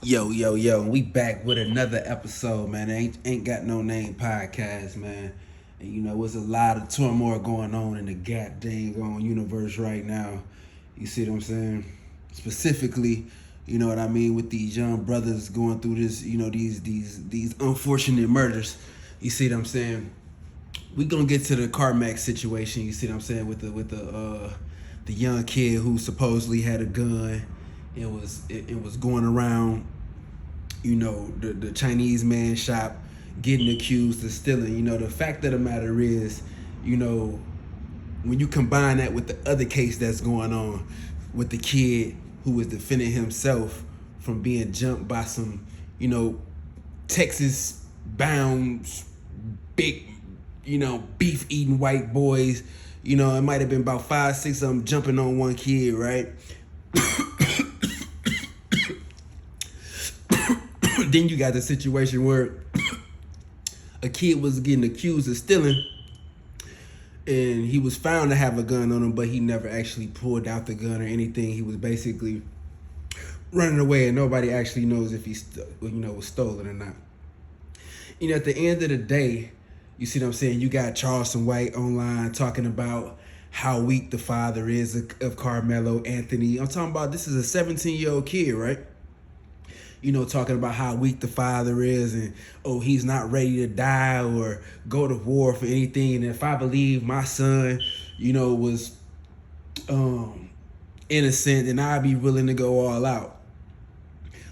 Yo, we back with another episode, man. Ain't got no name podcast, man. And there's a lot of turmoil going on in the goddamn universe right now. You see what I'm saying? Specifically, you know what I mean, with these young brothers going through this, these unfortunate murders. You see what I'm saying? We gonna get to the Carmack situation. You see what I'm saying, with the young kid who supposedly had a gun. It was going around, the Chinese man shop, getting accused of stealing. The fact of the matter is, when you combine that with the other case that's going on with the kid who was defending himself from being jumped by some, Texas bound big, beef eating white boys. It might have been about 5, 6 of them jumping on one kid, right? Then you got the situation where a kid was getting accused of stealing, and he was found to have a gun on him, but he never actually pulled out the gun or anything. He was basically running away, and nobody actually knows if he was stolen or not. At the end of the day, you see what I'm saying, you got Charleston White online talking about how weak the father is of Carmelo Anthony. I'm talking about, this is a 17-year-old kid, right? Talking about how weak the father is, and he's not ready to die or go to war for anything. And if I believe my son, was innocent, then I'd be willing to go all out.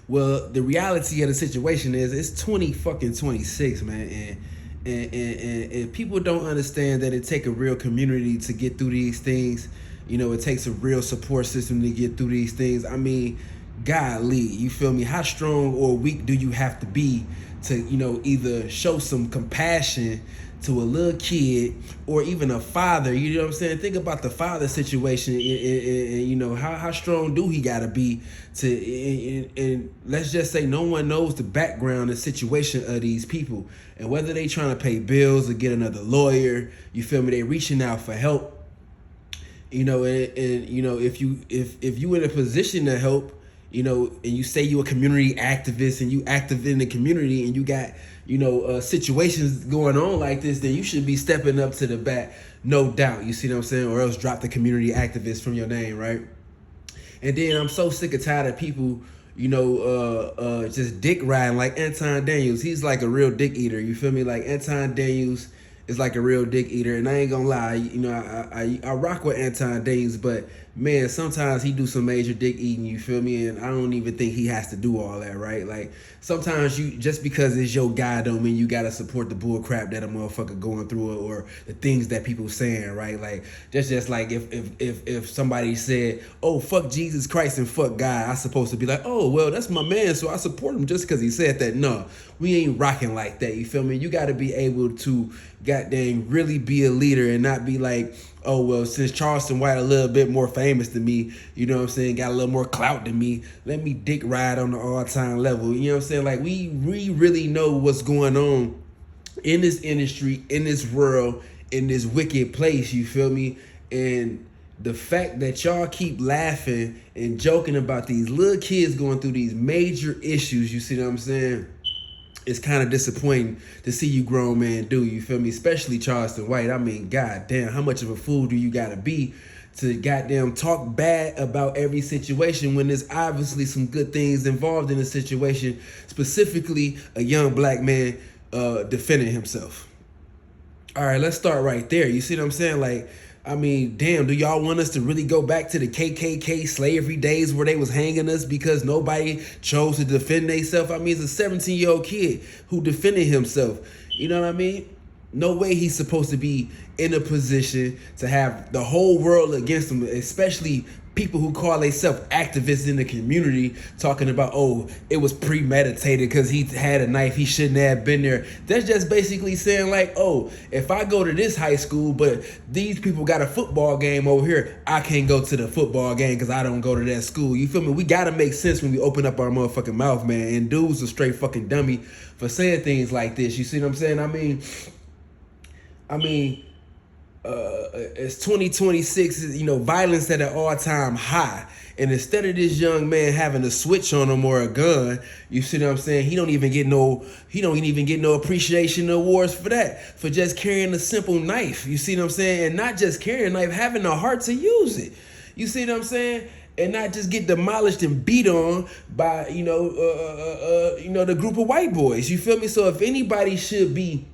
Well, the reality of the situation is it's 2026, man, and people don't understand that it takes a real community to get through these things. It takes a real support system to get through these things. I mean, golly, you feel me? How strong or weak do you have to be to, either show some compassion to a little kid or even a father? You know what I'm saying? Think about the father situation, and how strong do he gotta be to, and let's just say no one knows the background and situation of these people, and whether they trying to pay bills or get another lawyer, you feel me? They reaching out for help, and if you in a position to help, and you say you're a community activist and you active in the community, and you got, situations going on like this, then you should be stepping up to the bat, no doubt. You see what I'm saying? Or else drop the community activist from your name, right? And then I'm so sick and tired of people, just dick riding like Anton Daniels. He's like a real dick eater. You feel me? Like Anton Daniels is like a real dick eater, and I ain't gonna lie, I rock with Anton Daniels, but man, sometimes he do some major dick eating, you feel me? And I don't even think he has to do all that, right? Like, sometimes you, just because it's your guy don't mean you gotta support the bull crap that a motherfucker going through, or the things that people saying, right? Like, that's just like if somebody said, oh, fuck Jesus Christ and fuck God, I supposed to be like, oh, well, that's my man, so I support him just because he said that. No, we ain't rocking like that, you feel me? You gotta be able to goddamn really be a leader and not be like, oh, well, since Charleston White a little bit more famous than me, you know what I'm saying, got a little more clout than me, let me dick ride on the all-time level. You know what I'm saying? Like, we really know what's going on in this industry, in this world, in this wicked place, you feel me? And the fact that y'all keep laughing and joking about these little kids going through these major issues, you see what I'm saying? It's kind of disappointing to see you grown man do, you feel me? Especially Charleston White. I mean, goddamn, how much of a fool do you gotta be to goddamn talk bad about every situation when there's obviously some good things involved in the situation, specifically a young black man defending himself. All right, let's start right there. You see what I'm saying? Like, I mean, damn, do y'all want us to really go back to the KKK slavery days where they was hanging us because nobody chose to defend themselves? I mean, it's a 17-year-old kid who defended himself. You know what I mean? No way he's supposed to be in a position to have the whole world against him, especially people who call themselves activists in the community talking about, oh, it was premeditated because he had a knife, he shouldn't have been there. That's just basically saying like, oh, if I go to this high school, but these people got a football game over here, I can't go to the football game because I don't go to that school. You feel me? We got to make sense when we open up our motherfucking mouth, man. And dude's a straight fucking dummy for saying things like this. You see what I'm saying? I mean, it's 2026, violence at an all-time high. And instead of this young man having a switch on him or a gun, you see what I'm saying? He don't even get no appreciation awards for that, for just carrying a simple knife. You see what I'm saying? And not just carrying a knife, having the heart to use it. You see what I'm saying? And not just get demolished and beat on by, the group of white boys. You feel me? So if anybody should be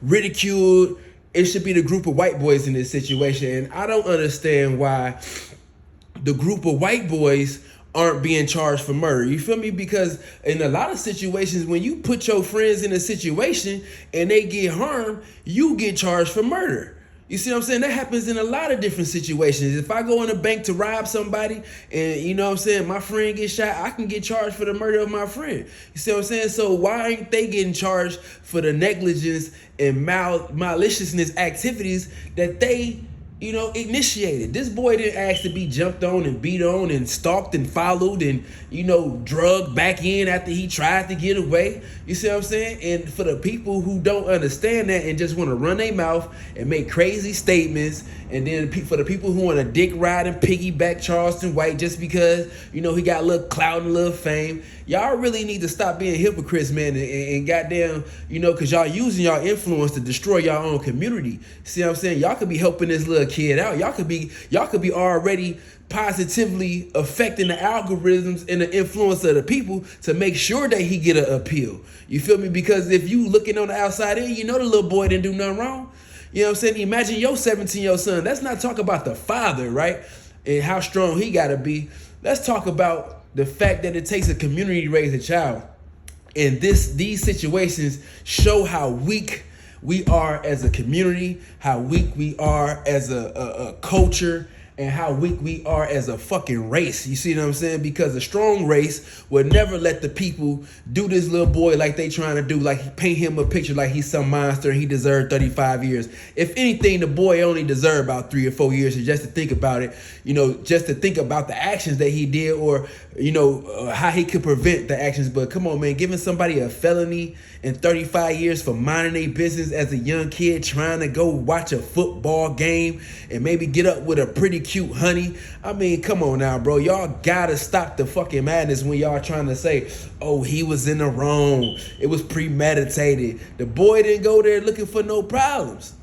ridiculed, it should be the group of white boys in this situation. And I don't understand why the group of white boys aren't being charged for murder. You feel me? Because in a lot of situations, when you put your friends in a situation and they get harmed, you get charged for murder. You see what I'm saying? That happens in a lot of different situations. If I go in a bank to rob somebody and, my friend gets shot, I can get charged for the murder of my friend. You see what I'm saying? So why ain't they getting charged for the negligence and maliciousness activities that they initiated? This boy didn't ask to be jumped on and beat on and stalked and followed and, drugged back in after he tried to get away. You see what I'm saying? And for the people who don't understand that and just want to run their mouth and make crazy statements, and then for the people who want to dick ride and piggyback Charleston White just because, he got a little clout and a little fame, y'all really need to stop being hypocrites, man, and goddamn, because y'all using y'all influence to destroy y'all own community. See what I'm saying? Y'all could be helping this little kid out. Y'all could be already positively affecting the algorithms and the influence of the people to make sure that he get an appeal. You feel me? Because if you looking on the outside in, the little boy didn't do nothing wrong. You know what I'm saying? Imagine your 17-year-old son. Let's not talk about the father, right? And how strong he got to be. Let's talk about the fact that it takes a community to raise a child. And these situations show how weak we are as a community, how weak we are as a culture, and how weak we are as a fucking race. You see what I'm saying? Because a strong race would never let the people do this little boy like they trying to do, like paint him a picture like he's some monster and he deserved 35 years. If anything, the boy only deserved about 3 or 4 years. And just to think about it, just to think about the actions that he did, or, how he could prevent the actions. But come on, man, giving somebody a felony and 35 years for minding their business as a young kid trying to go watch a football game and maybe get up with a pretty cute honey. I mean, come on now, bro. Y'all gotta stop the fucking madness when y'all trying to say, oh, he was in the wrong. It was premeditated. The boy didn't go there looking for no problems.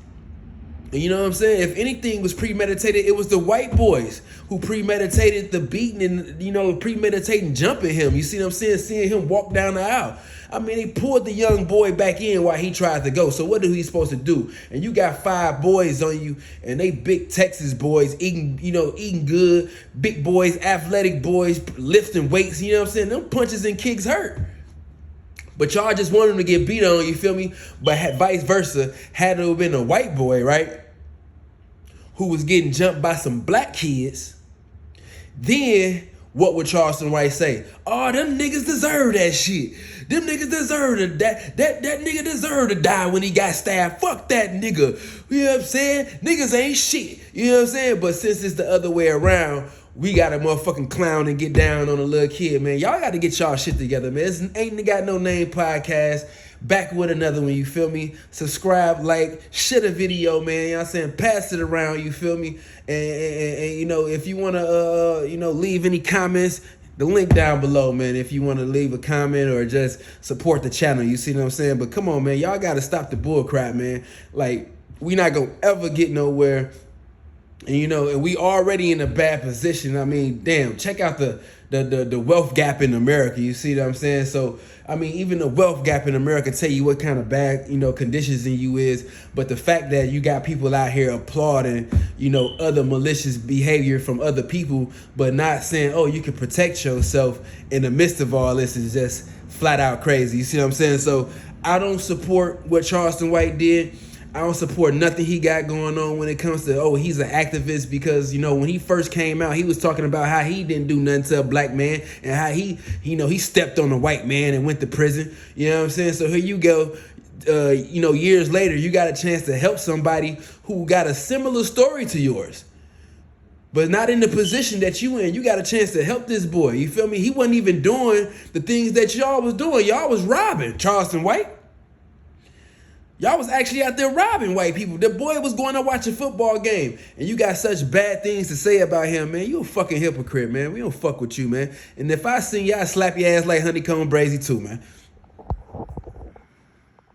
You know what I'm saying? If anything was premeditated, it was the white boys who premeditated the beating and, premeditating jumping him. You see what I'm saying? Seeing him walk down the aisle. I mean, they pulled the young boy back in while he tried to go. So what is he supposed to do? And you got 5 boys on you, and they big Texas boys eating good, big boys, athletic boys, lifting weights. You know what I'm saying? Them punches and kicks hurt. But y'all just want him to get beat on, you feel me? But vice versa, had it been a white boy, right, who was getting jumped by some black kids, then what would Charleston White say? Oh, them niggas deserve that shit. Them niggas deserve to die. That nigga deserved to die when he got stabbed. Fuck that nigga. You know what I'm saying? Niggas ain't shit. You know what I'm saying? But since it's the other way around, we got a motherfucking clown and get down on a little kid, man. Y'all got to get y'all shit together, man. This Ain't Got No Name podcast. Back with another one, you feel me? Subscribe, like, share the video, man. You know what I'm saying? Pass it around, you feel me? And if you want to, leave any comments, the link down below, man, if you want to leave a comment or just support the channel, you see what I'm saying? But come on, man. Y'all got to stop the bull crap, man. Like, we not going to ever get nowhere. And, and we already in a bad position. I mean, damn, check out the wealth gap in America. You see what I'm saying? So, I mean, even the wealth gap in America tell you what kind of bad, conditions in you is. But the fact that you got people out here applauding, other malicious behavior from other people, but not saying, oh, you can protect yourself in the midst of all this is just flat out crazy. You see what I'm saying? So I don't support what Charleston White did. I don't support nothing he got going on when it comes to, oh, he's an activist, because, when he first came out, he was talking about how he didn't do nothing to a black man and how he stepped on a white man and went to prison. You know what I'm saying? So here you go. Years later, you got a chance to help somebody who got a similar story to yours, but not in the position that you in. You got a chance to help this boy. You feel me? He wasn't even doing the things that y'all was doing. Y'all was robbing Charleston White. Y'all was actually out there robbing white people. The boy was going to watch a football game, and you got such bad things to say about him, man. You a fucking hypocrite, man. We don't fuck with you, man. And if I seen y'all, slap your ass like Honeycomb Brazy too, man.